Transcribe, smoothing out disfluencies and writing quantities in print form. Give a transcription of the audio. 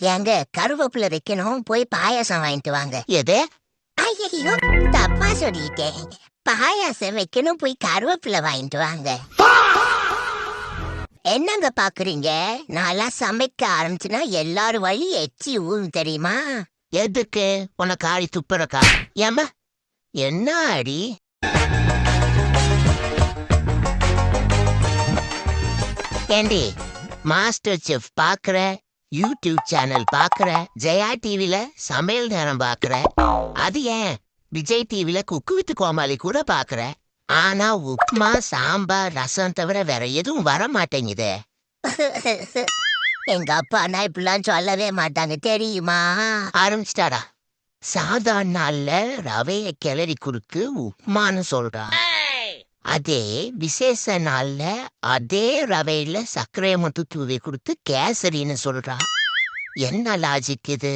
ஏங்க கருவேப்பிலை வைக்கணும், போய் பாயாசம் வாங்கிட்டு வாங்க. எது? ஐயோ, தப்பா சொல்லிட்டேன். பாயாசம் வைக்கணும், போய் கருவேப்பிலை வாங்கிட்டு வாங்க. என்னங்க பாக்குறீங்க? நான்லாம் சமைக்க ஆரம்பிச்சுன்னா எல்லாரும் வழி எச்சி ஊரும் தெரியுமா? எதுக்கு உனக்கு ஆடி துப்புறக்கா? ஏம்மா என்ன அடி? ஏண்டி மாஸ்டர் செஃப் பாக்குற, யூடியூப் சேனல் பாக்குற, ஜெயா டிவில சமையல் நேரம் பாக்குற, அது ஏன் விஜய் டிவில குக்கு வித்து கோமாளி கூட பாக்குற. ஆனா உப்மா சாம்பார் ரசம் தவிர வேற எதுவும் வர மாட்டேங்குதே. எங்க அப்பா நான் இப்படிலாம் சொல்லவே மாட்டாங்க தெரியுமா? ஆரம்பிச்சிட்டாடா. சாதாரண நாள்ல ரவைய கிளறி குடுத்து உப்மான்னு சொல்றா. அதே விசேஷ நாள்ல அதே ரவையில சர்க்கரையை மட்டும் தூவி கொடுத்து கேசரின்னு சொல்றா. என்ன லாஜிக் இது?